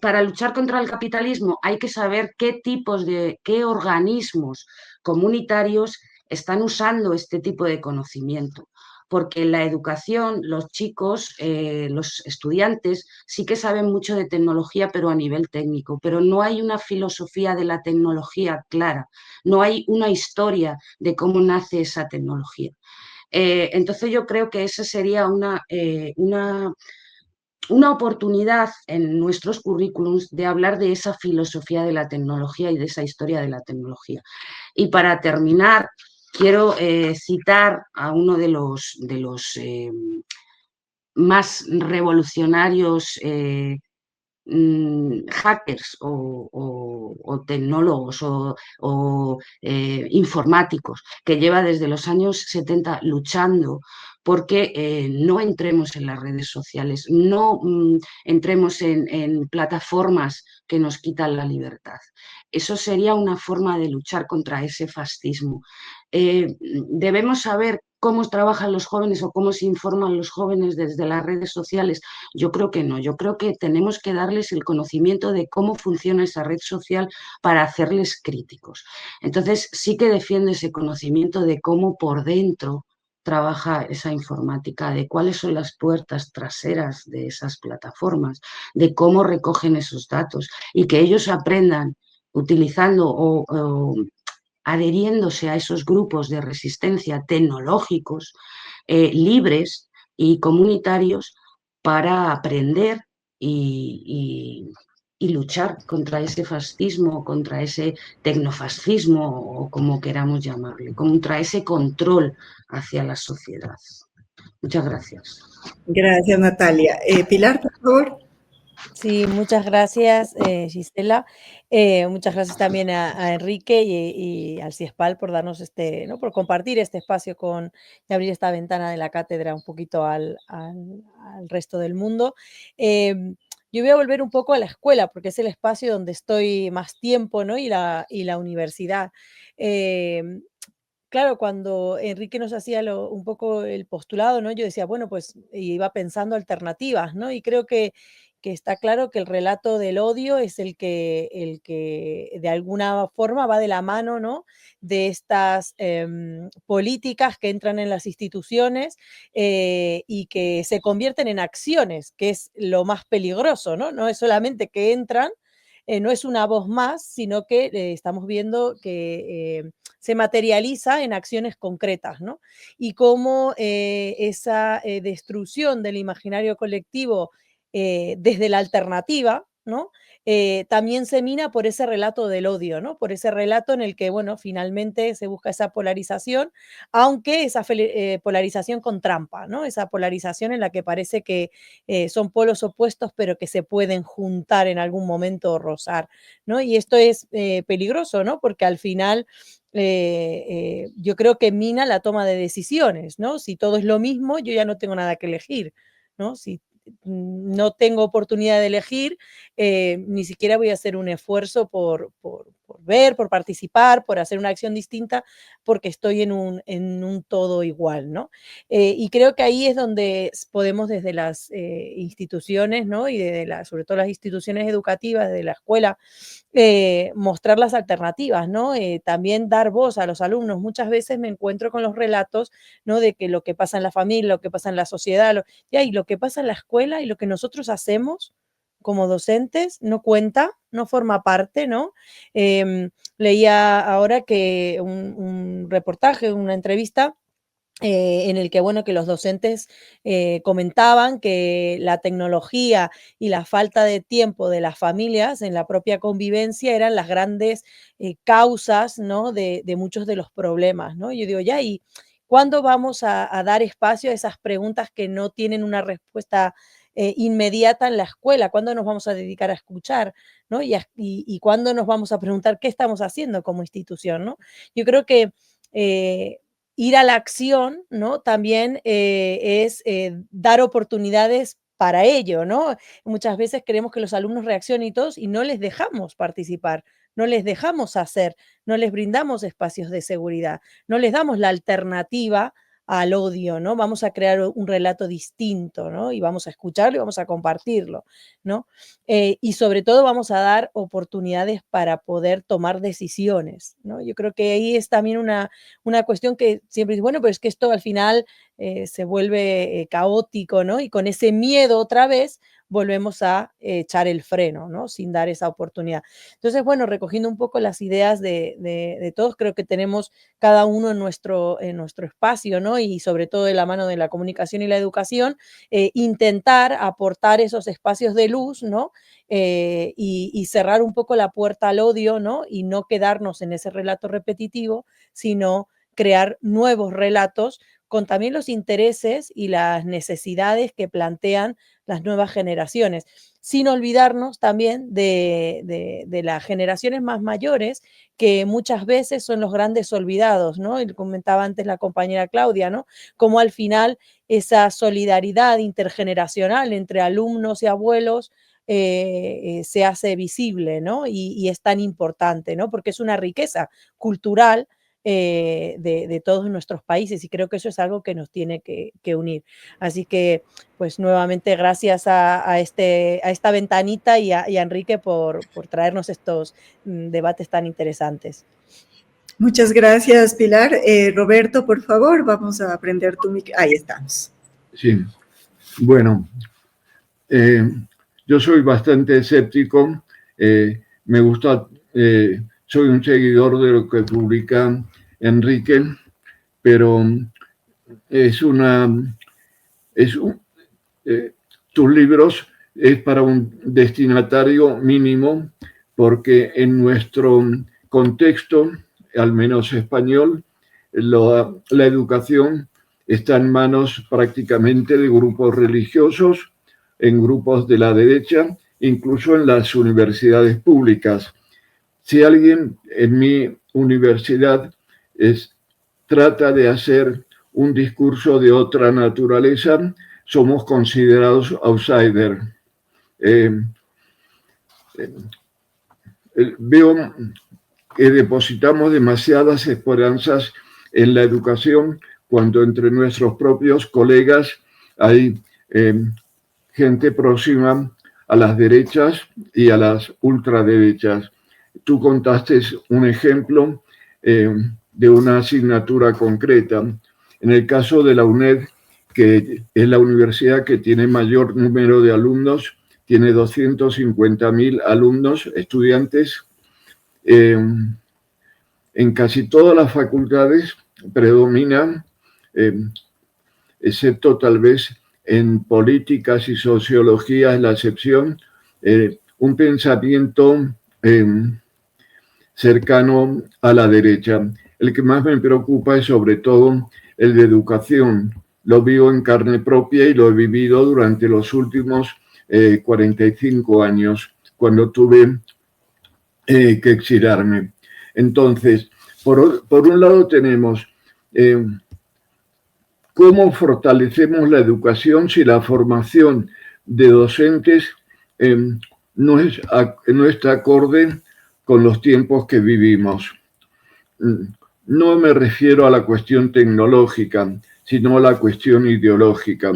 para luchar contra el capitalismo hay que saber qué organismos comunitarios están usando este tipo de conocimiento, porque en la educación los chicos, los estudiantes sí que saben mucho de tecnología, pero a nivel técnico, pero no hay una filosofía de la tecnología clara, no hay una historia de cómo nace esa tecnología. Entonces yo creo que esa sería una oportunidad en nuestros currículums de hablar de esa filosofía de la tecnología y de esa historia de la tecnología. Y para terminar, quiero citar a uno de los más revolucionarios hackers o tecnólogos o informáticos, que lleva desde los años 70 luchando porque no entremos en las redes sociales, no entremos en plataformas que nos quitan la libertad. Eso sería una forma de luchar contra ese fascismo. Debemos saber cómo trabajan los jóvenes o cómo se informan los jóvenes desde las redes sociales. Yo creo que no, yo creo que tenemos que darles el conocimiento de cómo funciona esa red social para hacerles críticos. Entonces sí que defiendo ese conocimiento de cómo por dentro trabaja esa informática, de cuáles son las puertas traseras de esas plataformas, de cómo recogen esos datos y que ellos aprendan utilizando o adheriéndose a esos grupos de resistencia tecnológicos, libres y comunitarios, para aprender y luchar contra ese fascismo, contra ese tecnofascismo o como queramos llamarle, contra ese control hacia la sociedad. Muchas gracias. Gracias, Natalia. Pilar, por favor. Sí, muchas gracias, Gisela. Muchas gracias también a Enrique y al CIESPAL por darnos ¿no? Por compartir este espacio y abrir esta ventana de la cátedra un poquito al resto del mundo. Yo voy a volver un poco a la escuela, porque es el espacio donde estoy más tiempo, ¿no? Y la universidad. Claro, cuando Enrique nos hacía un poco el postulado, ¿no? Yo decía, bueno, pues iba pensando alternativas, ¿no? Y creo que está claro que el relato del odio es el que de alguna forma va de la mano, ¿no? De estas políticas que entran en las instituciones y que se convierten en acciones, que es lo más peligroso, ¿no? No es solamente que entran, no es una voz más, sino que estamos viendo que se materializa en acciones concretas, ¿no? Y cómo esa destrucción del imaginario colectivo desde la alternativa, ¿no? También se mina por ese relato del odio, ¿no? Por ese relato en el que, bueno, finalmente se busca esa polarización, aunque esa polarización con trampa, ¿no? Esa polarización en la que parece que son polos opuestos, pero que se pueden juntar en algún momento o rozar, ¿no? Y esto es peligroso, ¿no? Porque al final yo creo que mina la toma de decisiones, ¿no? Si todo es lo mismo, yo ya no tengo nada que elegir, ¿no? Si no tengo oportunidad de elegir, ni siquiera voy a hacer un esfuerzo por ver, por participar, por hacer una acción distinta, porque estoy en un todo igual, ¿no? Y creo que ahí es donde podemos desde las instituciones, ¿no? Y sobre todo las instituciones educativas, de la escuela, mostrar las alternativas, ¿no? También dar voz a los alumnos. Muchas veces me encuentro con los relatos, ¿no? De que lo que pasa en la familia, lo que pasa en la sociedad, y lo que pasa en la escuela y lo que nosotros hacemos como docentes no cuenta, no forma parte, ¿no? Leía ahora que un reportaje, una entrevista, en el que, bueno, que los docentes comentaban que la tecnología y la falta de tiempo de las familias en la propia convivencia eran las grandes causas, ¿no? de muchos de los problemas, ¿no? Yo digo, ya, ¿y cuándo vamos a dar espacio a esas preguntas que no tienen una respuesta inmediata en la escuela? ¿Cuándo nos vamos a dedicar a escuchar, ¿no? Y cuándo nos vamos a preguntar qué estamos haciendo como institución, ¿no? Yo creo que ir a la acción, ¿no? También es dar oportunidades para ello, ¿no? Muchas veces queremos que los alumnos reaccionen y todos, y no les dejamos participar, no les dejamos hacer, no les brindamos espacios de seguridad, no les damos la alternativa al odio, ¿no? Vamos a crear un relato distinto, ¿no? Y vamos a escucharlo y vamos a compartirlo, ¿no? Y sobre todo vamos a dar oportunidades para poder tomar decisiones, ¿no? Yo creo que ahí es también una cuestión que siempre dice, bueno, pero es que esto al final se vuelve caótico, ¿no? Y con ese miedo otra vez volvemos a echar el freno, ¿no? Sin dar esa oportunidad. Entonces, bueno, recogiendo un poco las ideas de todos, creo que tenemos cada uno en nuestro espacio, ¿no? Y sobre todo de la mano de la comunicación y la educación, intentar aportar esos espacios de luz, ¿no? Y cerrar un poco la puerta al odio, ¿no? Y no quedarnos en ese relato repetitivo, sino crear nuevos relatos con también los intereses y las necesidades que plantean las nuevas generaciones, sin olvidarnos también de las generaciones más mayores, que muchas veces son los grandes olvidados, ¿no? Y comentaba antes la compañera Claudia, ¿no? Como al final esa solidaridad intergeneracional entre alumnos y abuelos se hace visible, ¿no? Y es tan importante, ¿no? Porque es una riqueza cultural de todos nuestros países, y creo que eso es algo que nos tiene que unir. Así que, pues nuevamente, gracias a esta ventanita y a Enrique por traernos estos debates tan interesantes. Muchas gracias, Pilar. Roberto, por favor, vamos a prender tu micrófono. Ahí estamos. Sí, bueno, yo soy bastante escéptico, me gusta, soy un seguidor de lo que publica Enrique, pero tus libros es para un destinatario mínimo, porque en nuestro contexto, al menos español, la educación está en manos prácticamente de grupos religiosos, en grupos de la derecha, incluso en las universidades públicas. Si alguien en mi universidad trata de hacer un discurso de otra naturaleza, somos considerados outsiders. Veo que depositamos demasiadas esperanzas en la educación cuando entre nuestros propios colegas hay gente próxima a las derechas y a las ultraderechas. Tú contaste un ejemplo de una asignatura concreta. En el caso de la UNED, que es la universidad que tiene mayor número de alumnos, tiene 250.000 alumnos, estudiantes. En casi todas las facultades predomina, excepto tal vez en políticas y sociología es la excepción, un pensamiento cercano a la derecha. El que más me preocupa es sobre todo el de educación. Lo vivo en carne propia y lo he vivido durante los últimos 45 años, cuando tuve que exilarme. Entonces, por un lado tenemos cómo fortalecemos la educación si la formación de docentes no está acorde con los tiempos que vivimos. No me refiero a la cuestión tecnológica, sino a la cuestión ideológica.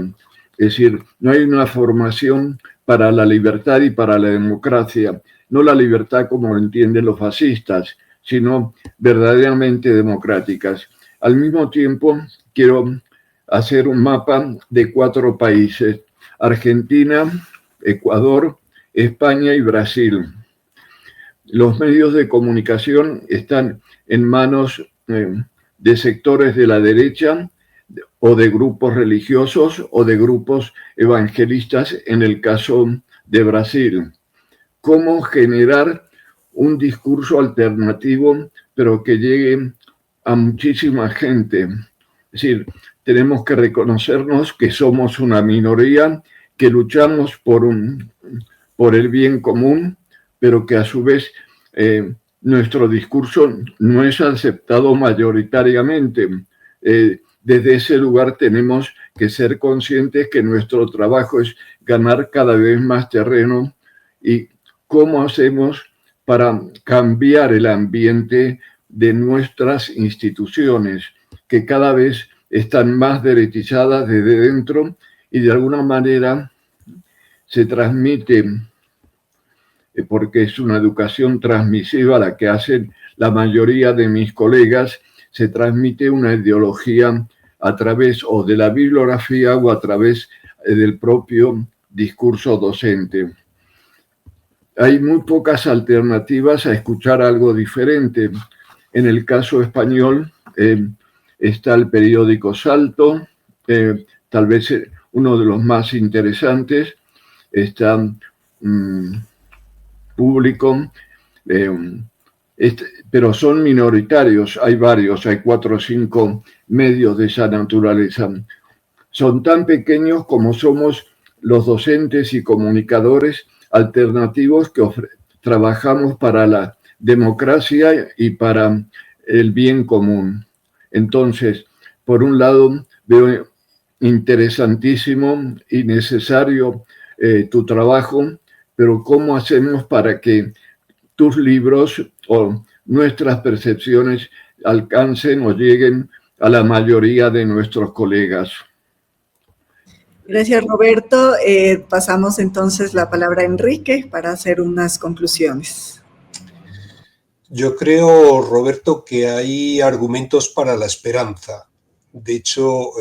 Es decir, no hay una formación para la libertad y para la democracia, no la libertad como lo entienden los fascistas, sino verdaderamente democráticas. Al mismo tiempo, quiero hacer un mapa de 4 países: Argentina, Ecuador, España y Brasil. Los medios de comunicación están en manos de sectores de la derecha o de grupos religiosos o de grupos evangelistas en el caso de Brasil. ¿Cómo generar un discurso alternativo pero que llegue a muchísima gente? Es decir, tenemos que reconocernos que somos una minoría, que luchamos por el bien común, pero que a su vez nuestro discurso no es aceptado mayoritariamente. Desde ese lugar tenemos que ser conscientes que nuestro trabajo es ganar cada vez más terreno. ¿Y cómo hacemos para cambiar el ambiente de nuestras instituciones, que cada vez están más derechizadas desde dentro y de alguna manera se transmite, porque es una educación transmisiva la que hacen la mayoría de mis colegas, se transmite una ideología a través o de la bibliografía o a través del propio discurso docente. Hay muy pocas alternativas a escuchar algo diferente. En el caso español está el periódico Salto, tal vez uno de los más interesantes, está Público, pero son minoritarios, hay varios, hay 4 o 5 medios de esa naturaleza. Son tan pequeños como somos los docentes y comunicadores alternativos que trabajamos para la democracia y para el bien común. Entonces, por un lado, veo interesantísimo y necesario tu trabajo, pero ¿cómo hacemos para que tus libros o nuestras percepciones alcancen o lleguen a la mayoría de nuestros colegas? Gracias, Roberto. Pasamos entonces la palabra a Enrique para hacer unas conclusiones. Yo creo, Roberto, que hay argumentos para la esperanza. De hecho,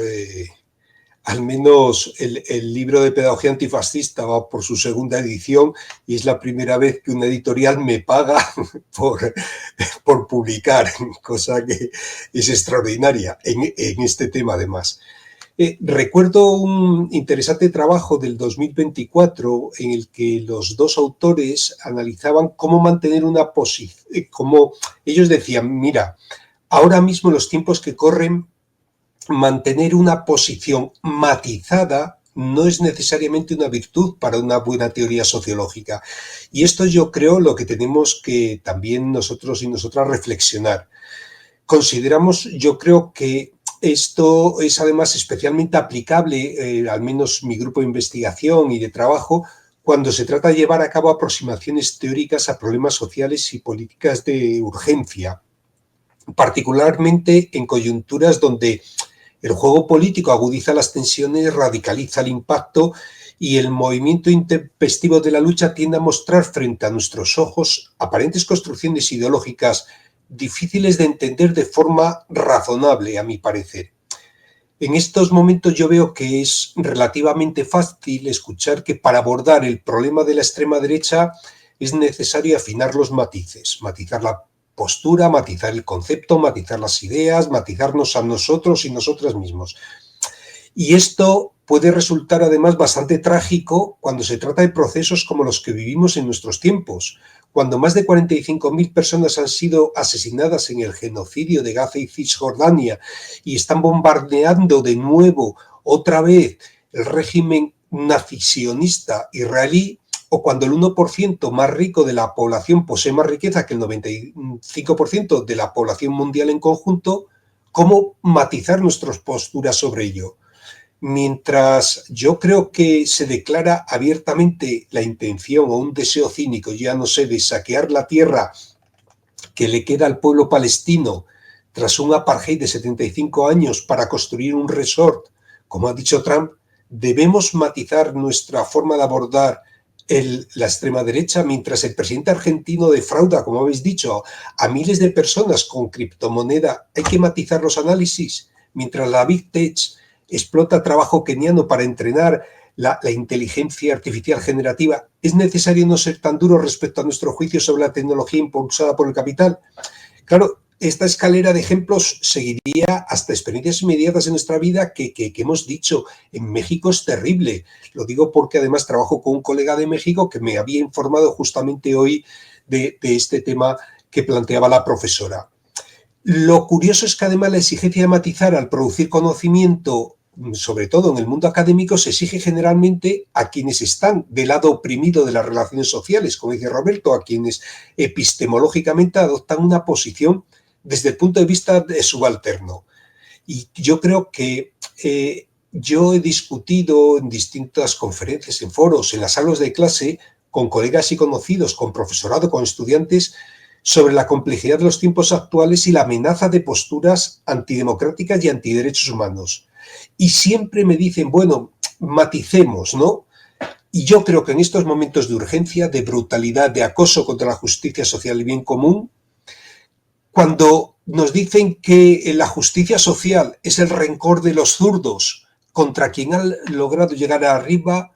al menos el libro de pedagogía antifascista va por su 2ª edición y es la primera vez que una editorial me paga por publicar, cosa que es extraordinaria en este tema además. Recuerdo un interesante trabajo del 2024 en el que los 2 autores analizaban cómo mantener una posición, como ellos decían, mira, ahora mismo en los tiempos que corren, mantener una posición matizada no es necesariamente una virtud para una buena teoría sociológica. Y esto yo creo lo que tenemos que también nosotros y nosotras reflexionar. Consideramos, yo creo que esto es además especialmente aplicable, al menos mi grupo de investigación y de trabajo, cuando se trata de llevar a cabo aproximaciones teóricas a problemas sociales y políticas de urgencia, particularmente en coyunturas donde el juego político agudiza las tensiones, radicaliza el impacto y el movimiento intempestivo de la lucha tiende a mostrar frente a nuestros ojos aparentes construcciones ideológicas difíciles de entender de forma razonable, a mi parecer. En estos momentos yo veo que es relativamente fácil escuchar que para abordar el problema de la extrema derecha es necesario afinar los matices, matizar la postura, matizar el concepto, matizar las ideas, matizarnos a nosotros y nosotras mismos. Y esto puede resultar además bastante trágico cuando se trata de procesos como los que vivimos en nuestros tiempos, cuando más de 45.000 personas han sido asesinadas en el genocidio de Gaza y Cisjordania y están bombardeando de nuevo otra vez el régimen nazisionista israelí, o cuando el 1% más rico de la población posee más riqueza que el 95% de la población mundial en conjunto, ¿cómo matizar nuestras posturas sobre ello? mientras yo creo que se declara abiertamente la intención o un deseo cínico, ya no sé, de saquear la tierra que le queda al pueblo palestino tras un apartheid de 75 años para construir un resort, como ha dicho Trump, debemos matizar nuestra forma de abordar la extrema derecha, mientras el presidente argentino defrauda, como habéis dicho, a miles de personas con criptomoneda. Hay que matizar los análisis, mientras la Big Tech explota trabajo keniano para entrenar la inteligencia artificial generativa. ¿Es necesario no ser tan duro respecto a nuestro juicio sobre la tecnología impulsada por el capital? Claro, esta escalera de ejemplos seguiría hasta experiencias inmediatas en nuestra vida que hemos dicho. En México es terrible. Lo digo porque además trabajo con un colega de México que me había informado justamente hoy de este tema que planteaba la profesora. Lo curioso es que además la exigencia de matizar al producir conocimiento, sobre todo en el mundo académico, se exige generalmente a quienes están del lado oprimido de las relaciones sociales, como dice Roberto, a quienes epistemológicamente adoptan una posición desde el punto de vista de subalterno. Y yo creo que yo he discutido en distintas conferencias, en foros, en las aulas de clase, con colegas y conocidos, con profesorado, con estudiantes, sobre la complejidad de los tiempos actuales y la amenaza de posturas antidemocráticas y antiderechos humanos. Y siempre me dicen, bueno, maticemos, ¿no? Y yo creo que en estos momentos de urgencia, de brutalidad, de acoso contra la justicia social y bien común, cuando nos dicen que la justicia social es el rencor de los zurdos contra quien han logrado llegar arriba,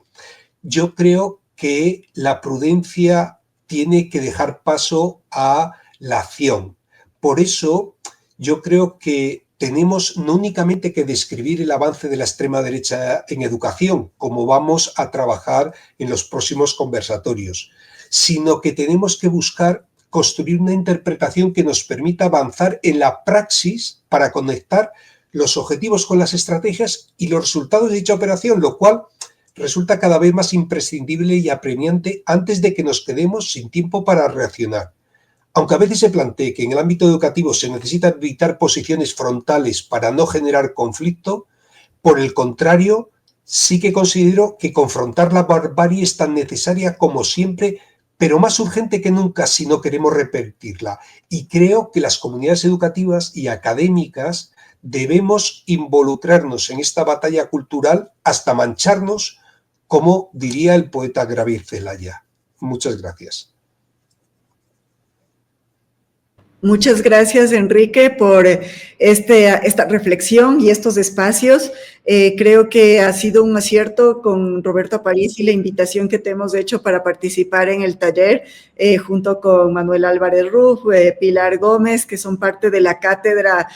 yo creo que la prudencia tiene que dejar paso a la acción. Por eso yo creo que tenemos no únicamente que describir el avance de la extrema derecha en educación, como vamos a trabajar en los próximos conversatorios, sino que tenemos que buscar construir una interpretación que nos permita avanzar en la praxis para conectar los objetivos con las estrategias y los resultados de dicha operación, lo cual resulta cada vez más imprescindible y apremiante antes de que nos quedemos sin tiempo para reaccionar. Aunque a veces se plantee que en el ámbito educativo se necesita evitar posiciones frontales para no generar conflicto, por el contrario, sí que considero que confrontar la barbarie es tan necesaria como siempre, pero más urgente que nunca si no queremos repetirla. Y creo que las comunidades educativas y académicas debemos involucrarnos en esta batalla cultural hasta mancharnos, como diría el poeta Gabriel Celaya. Muchas gracias. Muchas gracias, Enrique, por esta reflexión y estos espacios. Creo que ha sido un acierto con Roberto Aparici y la invitación que te hemos hecho para participar en el taller, junto con Manuel Álvarez Ruf, Pilar Gómez, que son parte de la cátedra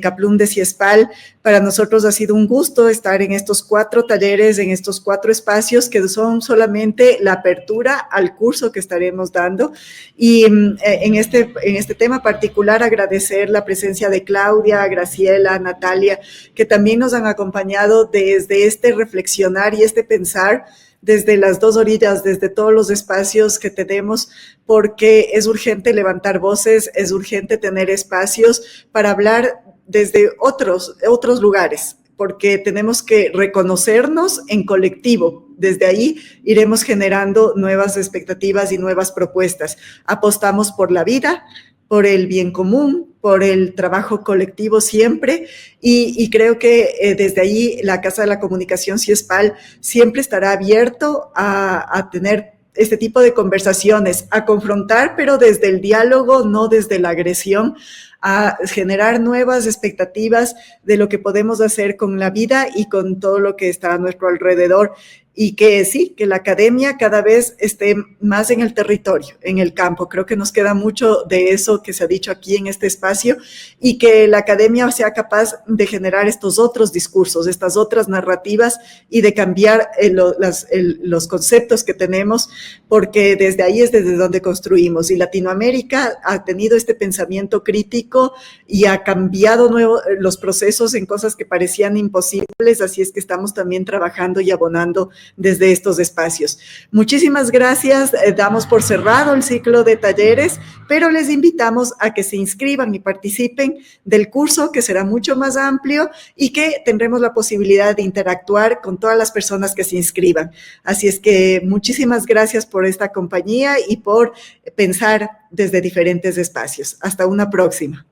Kaplún de Ciespal. Para nosotros ha sido un gusto estar en estos 4 talleres, en estos 4 espacios que son solamente la apertura al curso que estaremos dando. Y en este tema particular agradecer la presencia de Claudia, Graciela, Natalia, que también nos han acompañado desde este reflexionar y este pensar desde las 2 orillas, desde todos los espacios que tenemos, porque es urgente levantar voces, es urgente tener espacios para hablar desde otros lugares, porque tenemos que reconocernos en colectivo. Desde ahí iremos generando nuevas expectativas y nuevas propuestas. Apostamos por la vida, por el bien común, por el trabajo colectivo siempre, y creo que desde ahí la Casa de la Comunicación Ciespal siempre estará abierto a tener este tipo de conversaciones, a confrontar, pero desde el diálogo, no desde la agresión, a generar nuevas expectativas de lo que podemos hacer con la vida y con todo lo que está a nuestro alrededor. Y que sí, que la academia cada vez esté más en el territorio, en el campo. Creo que nos queda mucho de eso que se ha dicho aquí en este espacio, y que la academia sea capaz de generar estos otros discursos, estas otras narrativas, y de cambiar los conceptos que tenemos, porque desde ahí es desde donde construimos. Y Latinoamérica ha tenido este pensamiento crítico tecnológico y ha cambiado los procesos en cosas que parecían imposibles, así es que estamos también trabajando y abonando desde estos espacios. Muchísimas gracias, damos por cerrado el ciclo de talleres, pero les invitamos a que se inscriban y participen del curso, que será mucho más amplio y que tendremos la posibilidad de interactuar con todas las personas que se inscriban. Así es que muchísimas gracias por esta compañía y por pensar desde diferentes espacios. Hasta una próxima.